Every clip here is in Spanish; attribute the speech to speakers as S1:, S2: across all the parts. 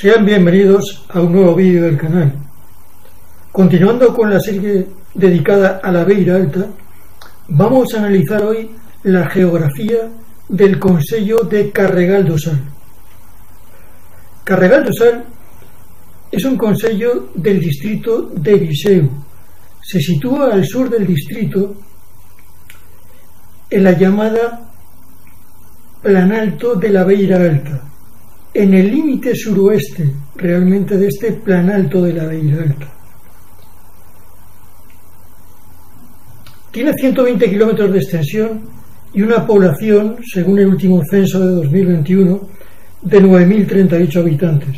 S1: Sean bienvenidos a un nuevo vídeo del canal. Continuando con la serie dedicada a la Beira Alta, vamos a analizar hoy la geografía del concello de Carregal do Sal. Carregal do Sal es un concello del distrito de Viseu. Se sitúa al sur del distrito, en la llamada Planalto de la Beira Alta, en el límite suroeste realmente de este Planalto de la Beira Alta. Tiene 120 kilómetros de extensión y una población, según el último censo de 2021, de 9.038 habitantes.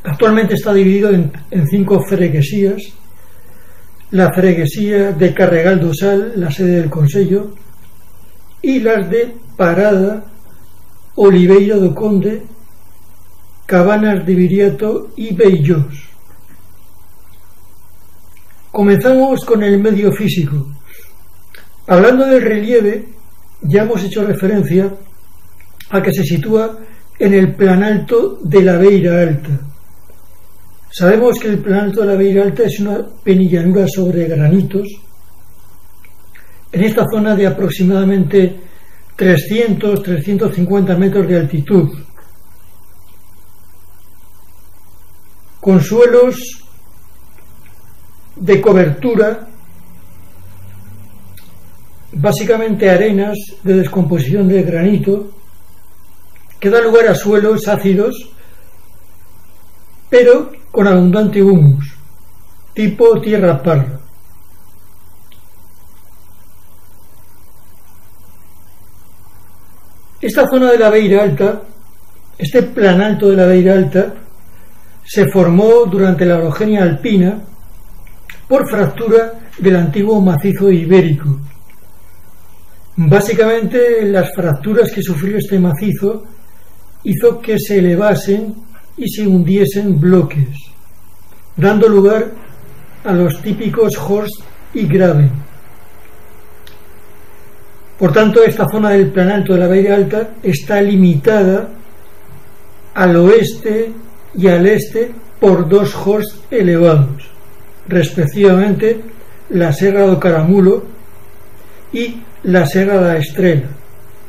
S1: Actualmente está dividido en 5 freguesías: la freguesía de Carregal do Sal, la sede del concello, y las de Parada, Oliveira do Conde, Cabanas de Viriato y Beillós. Comenzamos con el medio físico. Hablando del relieve, ya hemos hecho referencia a que se sitúa en el Planalto de la Beira Alta. Sabemos que el Planalto de la Beira Alta es una penillanura sobre granitos, en esta zona de aproximadamente 300-350 metros de altitud, con suelos de cobertura, básicamente arenas de descomposición de granito, que da lugar a suelos ácidos, pero con abundante humus, tipo tierra parda. Esta zona de la Beira Alta, este Planalto de la Beira Alta, se formó durante la orogenia alpina por fractura del antiguo macizo ibérico. Básicamente, las fracturas que sufrió este macizo hizo que se elevasen y se hundiesen bloques, dando lugar a los típicos Horst y Graben. Por tanto, esta zona del Planalto de la Beira Alta está limitada al oeste y al este por 2 Horst elevados, respectivamente la Serra do Caramulo y la Serra da Estrela,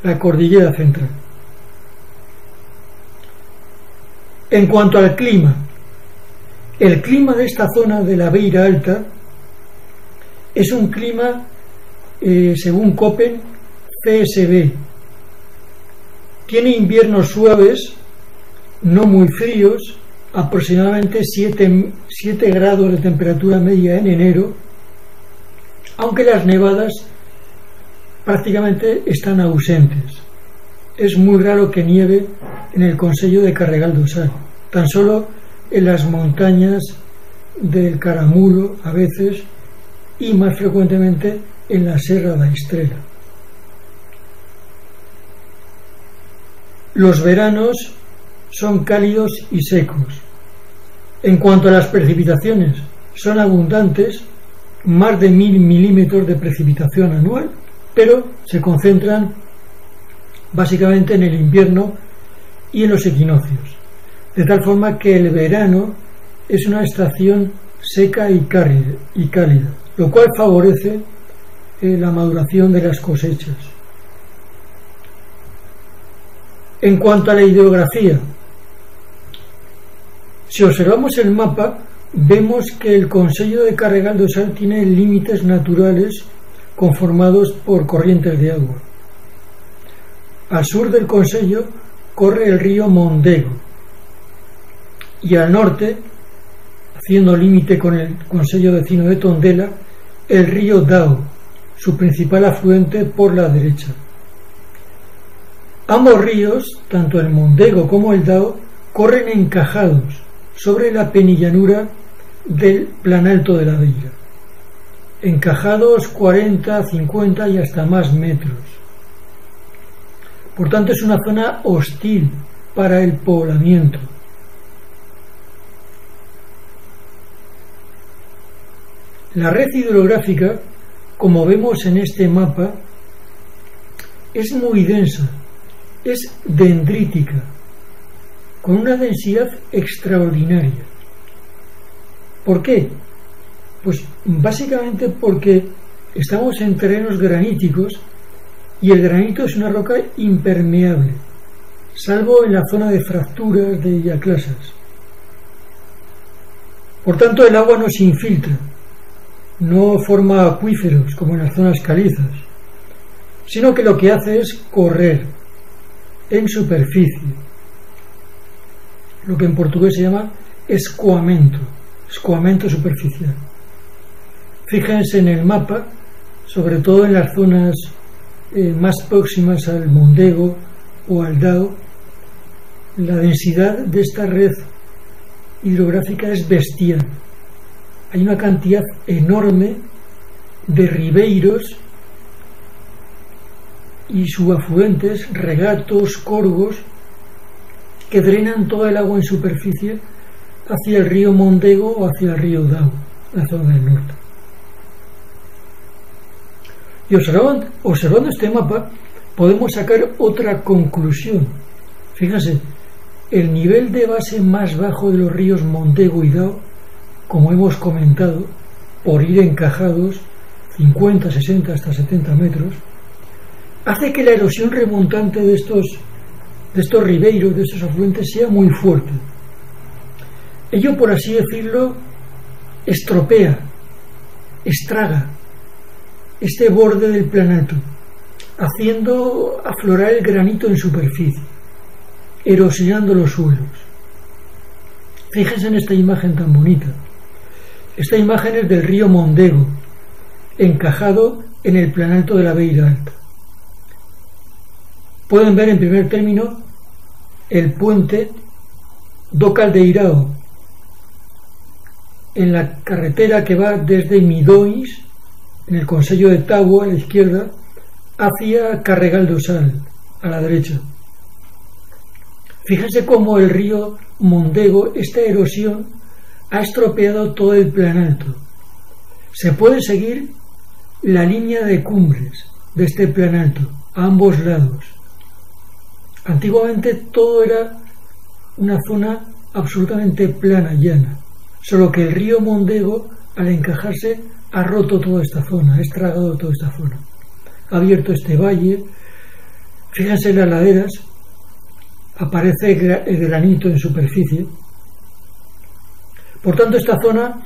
S1: la cordillera central. En cuanto al clima, el clima de esta zona de la Beira Alta es un clima, según Köppen, CSB. Tiene inviernos suaves, no muy fríos, aproximadamente 7 grados de temperatura media en enero, aunque las nevadas prácticamente están ausentes. Es muy raro que nieve en el concello de Carregal do Sal, tan solo en las montañas del Caramulo a veces, y más frecuentemente en la Serra da Estrela. Los veranos son cálidos y secos. En cuanto a las precipitaciones, son abundantes, más de 1000 milímetros de precipitación anual, pero se concentran básicamente en el invierno y en los equinoccios, de tal forma que el verano es una estación seca y cálida, lo cual favorece la maduración de las cosechas. En cuanto a la hidrografía, si observamos el mapa, vemos que el concello de Carregal do Sal tiene límites naturales conformados por corrientes de agua. Al sur del concello corre el río Mondego y al norte, haciendo límite con el concello vecino de Tondela, el río Dao, su principal afluente por la derecha. Ambos ríos, tanto el Mondego como el Dao, corren encajados sobre la penillanura del Planalto de la Beira, encajados 40, 50 y hasta más metros. Por tanto, es una zona hostil para el poblamiento. La red hidrográfica, como vemos en este mapa, es muy densa, es dendrítica. con una densidad extraordinaria. ¿Por qué? Pues básicamente porque estamos en terrenos graníticos y el granito es una roca impermeable, salvo en la zona de fracturas de yaclasas. Por tanto, el agua no se infiltra, no forma acuíferos como en las zonas calizas, sino que lo que hace es correr en superficie, lo que en portugués se llama escoamento superficial. Fíjense en el mapa, sobre todo en las zonas más próximas al Mondego o al Dao, la densidad de esta red hidrográfica es bestial. Hay una cantidad enorme de ribeiros y subafluentes, regatos, corgos, que drenan toda el agua en superficie hacia el río Mondego o hacia el río Dao, la zona del norte. Y observando este mapa podemos sacar otra conclusión. Fíjense, el nivel de base más bajo de los ríos Mondego y Dao, como hemos comentado, por ir encajados 50, 60 hasta 70 metros, hace que la erosión remontante de estos ribeiros, de estos afluentes, sea muy fuerte. Ello, por así decirlo, estropea, estraga este borde del planalto, haciendo aflorar el granito en superficie, erosionando los suelos. Fíjense en esta imagen tan bonita. Esta imagen es del río Mondego, encajado en el planalto de la Beira Alta. Pueden ver en primer término el puente do Caldeirao, en la carretera que va desde Midóis, en el concello de Tabo a la izquierda, hacia Carregal do Sal a la derecha. Fíjense cómo el río Mondego, esta erosión, ha estropeado todo el planalto. Se puede seguir la línea de cumbres de este planalto a ambos lados. Antiguamente todo era una zona absolutamente plana, llana, solo que el río Mondego, al encajarse, ha roto toda esta zona, ha estragado toda esta zona, ha abierto este valle. Fíjense en las laderas, aparece el granito en superficie. Por tanto, esta zona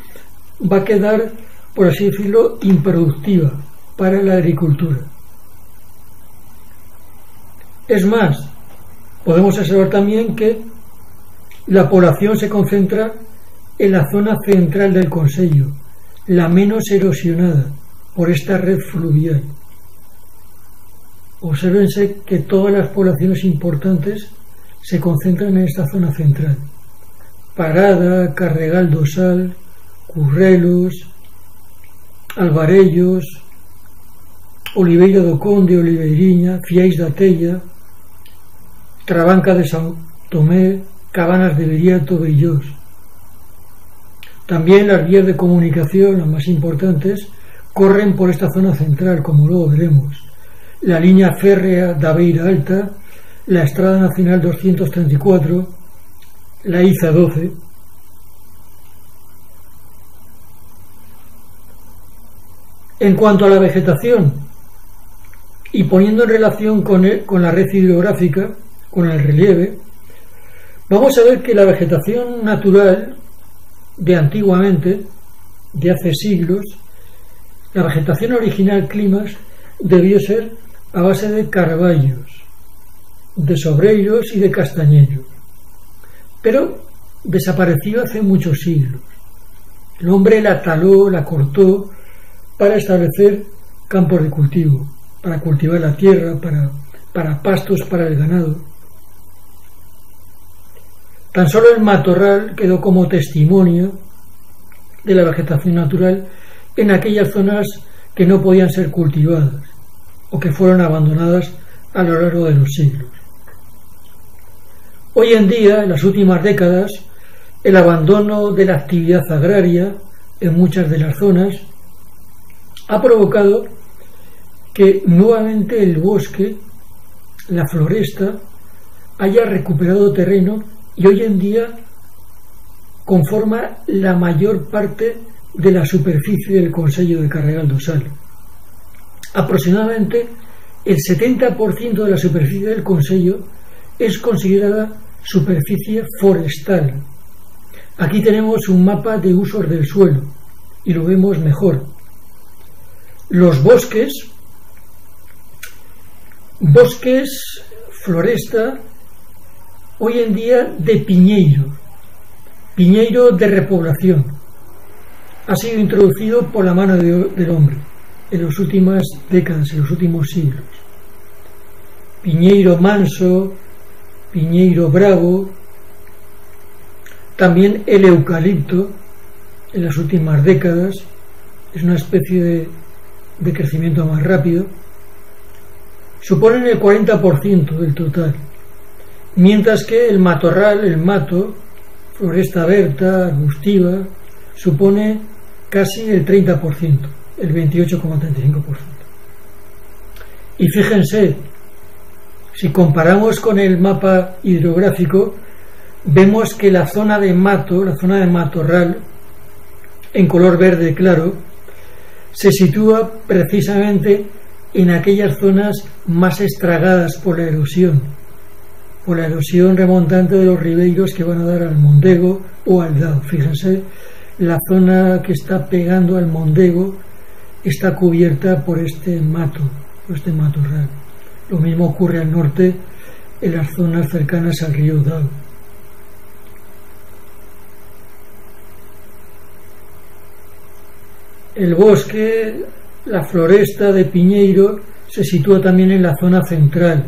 S1: va a quedar, por así decirlo, improductiva para la agricultura. Es más, podemos observar también que la población se concentra en la zona central del concello, la menos erosionada por esta red fluvial. Obsérvense que todas las poblaciones importantes se concentran en esta zona central: Parada, Carregal do Sal, Currelos, Alvarellos, Oliveira do Conde, Oliveiriña, Fiais da Tella, Trabanca de São Tomé, Cabanas de Viriato, Beillós. También las vías de comunicación, las más importantes, corren por esta zona central, como luego veremos. La línea férrea da Beira Alta, la Estrada Nacional 234, la IZA 12. En cuanto a la vegetación, y poniendo en relación con la red hidrográfica, con el relieve, vamos a ver que la vegetación natural de antiguamente, de hace siglos, la vegetación original climas debió ser a base de carballos, de sobreiros y de castañeros, pero desapareció hace muchos siglos. El hombre la taló, la cortó para establecer campos de cultivo, para cultivar la tierra, para pastos para el ganado. Tan solo el matorral quedó como testimonio de la vegetación natural en aquellas zonas que no podían ser cultivadas o que fueron abandonadas a lo largo de los siglos. Hoy en día, en las últimas décadas, el abandono de la actividad agraria en muchas de las zonas ha provocado que nuevamente el bosque, la floresta, haya recuperado terreno y hoy en día conforma la mayor parte de la superficie del Consello de Carregal do Sal. Aproximadamente el 70% de la superficie del Consello es considerada superficie forestal. Aquí tenemos un mapa de usos del suelo y lo vemos mejor. Los bosques, floresta, hoy en día de piñeiro de repoblación, ha sido introducido por la mano del hombre en las últimas décadas, en los últimos siglos. Piñeiro manso, piñeiro bravo, también el eucalipto en las últimas décadas es una especie de crecimiento más rápido, suponen el 40% del total, mientras que el matorral, el mato, floresta aberta, arbustiva, supone casi el 30%, el 28,35%. Y fíjense, si comparamos con el mapa hidrográfico, vemos que la zona de mato, la zona de matorral, en color verde claro, se sitúa precisamente en aquellas zonas más estragadas por la erosión remontante de los ribeiros que van a dar al Mondego o al Dao. Fíjense, la zona que está pegando al Mondego está cubierta por este matorral. Lo mismo ocurre al norte, en las zonas cercanas al río Dao. El bosque, la floresta de piñeiro, se sitúa también en la zona central,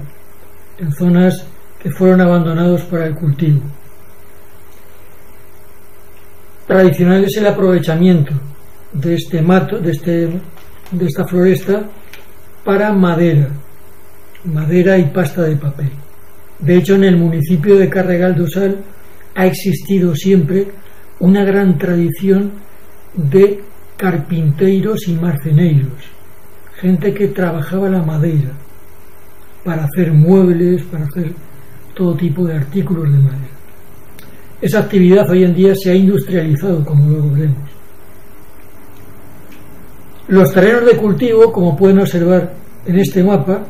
S1: en zonas que fueron abandonados para el cultivo. Tradicional es el aprovechamiento de este mato, de esta floresta, para madera y pasta de papel. De hecho, en el municipio de Carregal do Sal ha existido siempre una gran tradición de carpinteiros y marceneiros, gente que trabajaba la madera para hacer muebles, para hacer todo tipo de artículos de madera. Esa actividad hoy en día se ha industrializado, como luego veremos. Los terrenos de cultivo, como pueden observar en este mapa,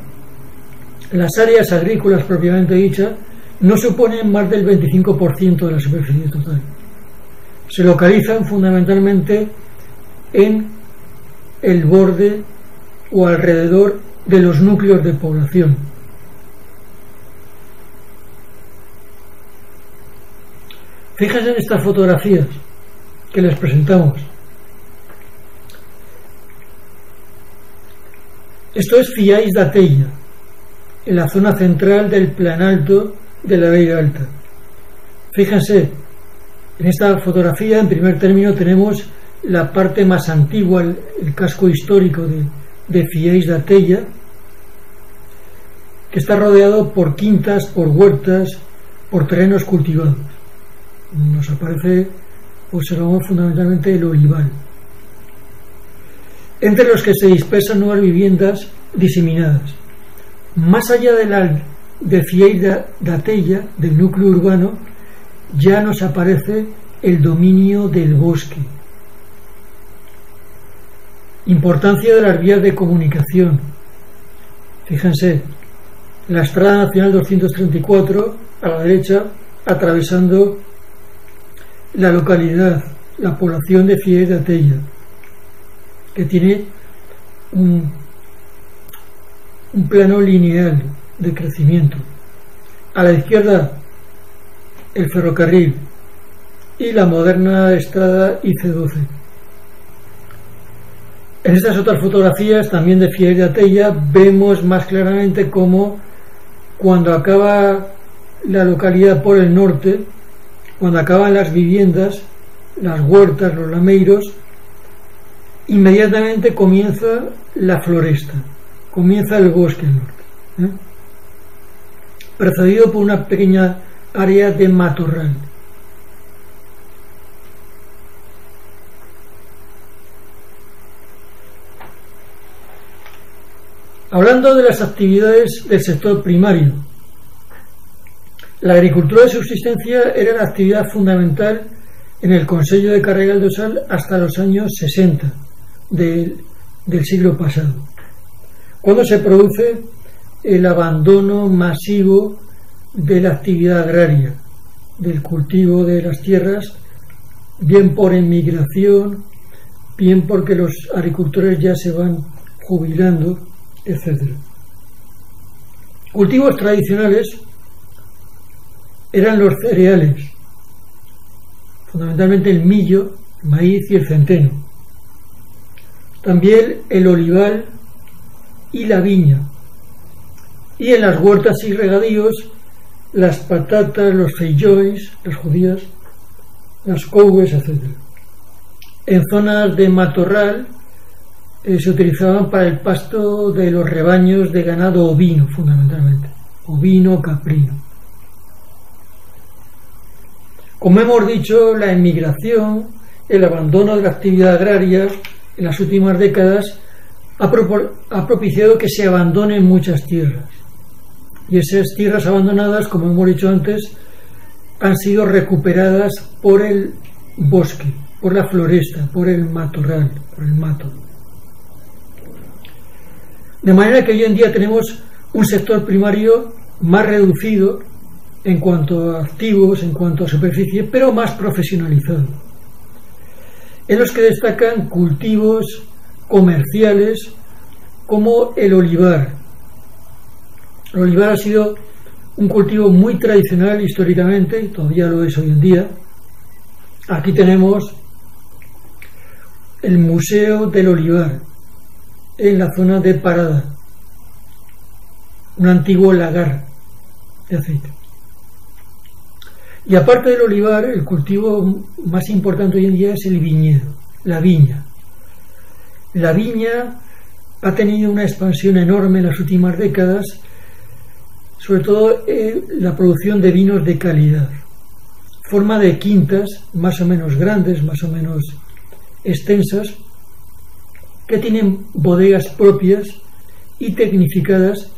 S1: las áreas agrícolas propiamente dichas, no suponen más del 25% de la superficie total. Se localizan fundamentalmente en el borde o alrededor de los núcleos de población. Fíjense en estas fotografías que les presentamos. Esto es Fiais da Teia, en la zona central del Planalto de la Beira Alta. Fíjense, en esta fotografía, en primer término, tenemos la parte más antigua, el casco histórico de Fiais da Teia, que está rodeado por quintas, por huertas, por terrenos cultivados. Nos aparece, observamos fundamentalmente el olivar, entre los que se dispersan nuevas viviendas diseminadas. Más allá de Fiais da Teia, del núcleo urbano, ya nos aparece el dominio del bosque. Importancia de las vías de comunicación. Fíjense, la Estrada Nacional 234 a la derecha, atravesando la localidad, la población de Fiais da Teia, que tiene un plano lineal de crecimiento. A la izquierda, el ferrocarril y la moderna estrada IC12. En estas otras fotografías, también de Fiais da Teia, vemos más claramente cómo, cuando acaba la localidad por el norte, cuando acaban las viviendas, las huertas, los lameiros, inmediatamente comienza la floresta, comienza el bosque al norte, precedido por una pequeña área de matorral. Hablando de las actividades del sector primario, La agricultura de subsistencia era la actividad fundamental en el Concello de Carregal do Sal hasta los años 60 del siglo pasado, cuando se produce el abandono masivo de la actividad agraria, del cultivo de las tierras, bien por emigración, bien porque los agricultores ya se van jubilando, etc. Cultivos tradicionales eran los cereales, fundamentalmente el millo, el maíz y el centeno. También el olivar y la viña. Y en las huertas y regadíos, las patatas, los feijões, las judías, las couves, etc. En zonas de matorral se utilizaban para el pasto de los rebaños de ganado ovino, fundamentalmente, ovino, caprino. Como hemos dicho, la emigración, el abandono de la actividad agraria en las últimas décadas ha propiciado que se abandonen muchas tierras. Y esas tierras abandonadas, como hemos dicho antes, han sido recuperadas por el bosque, por la floresta, por el matorral, por el mato. De manera que hoy en día tenemos un sector primario más reducido en cuanto a activos, en cuanto a superficie, pero más profesionalizado, en los que destacan cultivos comerciales como el olivar. El olivar ha sido un cultivo muy tradicional históricamente, y todavía lo es hoy en día. Aquí tenemos el Museo del Olivar, en la zona de Parada, un antiguo lagar de aceite. Y aparte del olivar, el cultivo más importante hoy en día es el viñedo, la viña. La viña ha tenido una expansión enorme en las últimas décadas, sobre todo la producción de vinos de calidad, forma de quintas más o menos grandes, más o menos extensas, que tienen bodegas propias y tecnificadas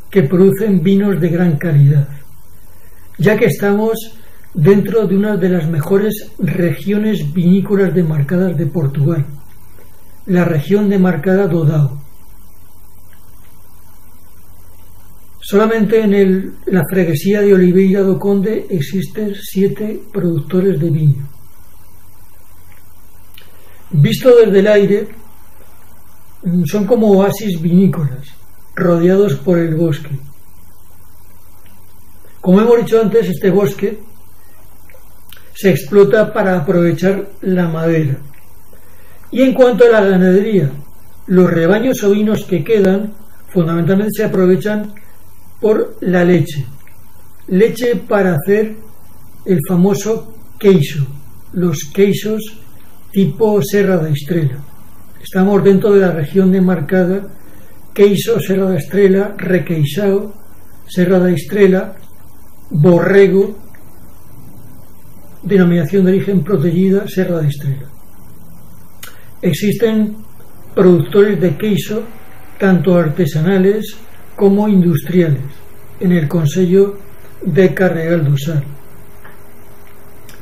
S1: que producen vinos de gran calidad, ya que estamos dentro de una de las mejores regiones vinícolas demarcadas de Portugal, la región demarcada do Dão. Solamente en la freguesía de Oliveira do Conde existen 7 productores de viño. Visto desde el aire, son como oasis vinícolas, rodeados por el bosque. Como hemos dicho antes, este bosque se explota para aprovechar la madera. Y en cuanto a la ganadería, los rebaños ovinos que quedan fundamentalmente se aprovechan por la leche para hacer el famoso queixo, los queixos tipo Serra da Estrela. Estamos dentro de la región demarcada queixo, Serra da Estrela, requeixao, Serra da Estrela, borrego, denominación de origen protegida, Serra da Estrela. Existen productores de queixo tanto artesanales como industriales en el Concello de Carregal do Sal.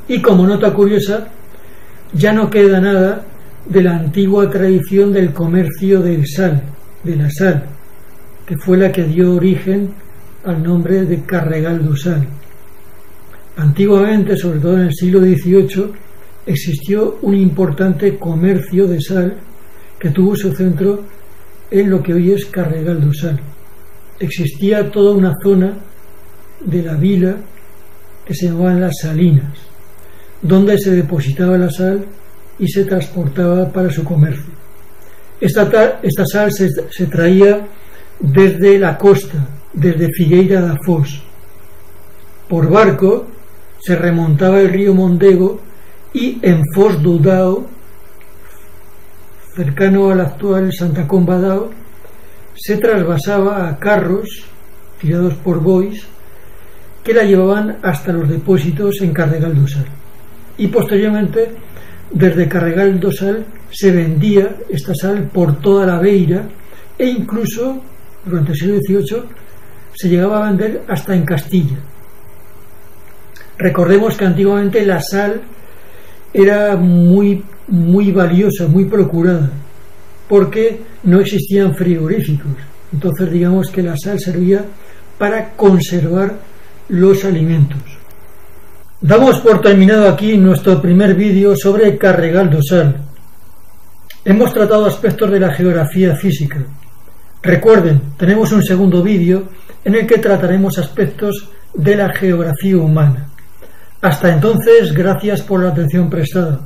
S1: Y como nota curiosa, ya no queda nada de la antigua tradición del comercio del sal, de la sal, que fue la que dio origen al nombre de Carregal do Sal. Antiguamente, sobre todo en el siglo XVIII, existió un importante comercio de sal que tuvo su centro en lo que hoy es Carregal do Sal. Existía toda una zona de la vila que se llamaban las salinas, donde se depositaba la sal y se transportaba para su comercio. Esta sal se traía desde la costa, desde Figueira da Foz. Por barco se remontaba el río Mondego y en Foz do Dão, cercano al actual Santa Comba Dão, se trasvasaba a carros tirados por bois que la llevaban hasta los depósitos en Carregal do Sal. Y posteriormente, desde Carregal do Sal se vendía esta sal por toda la Beira, e incluso durante el siglo XVIII se llegaba a vender hasta en Castilla. Recordemos que antiguamente la sal era muy valiosa, muy procurada, porque no existían frigoríficos. Entonces digamos que la sal servía para conservar los alimentos. Damos por terminado aquí nuestro primer vídeo sobre Carregal do Sal. Hemos tratado aspectos de la geografía física. Recuerden, tenemos un segundo vídeo en el que trataremos aspectos de la geografía humana. Hasta entonces, gracias por la atención prestada.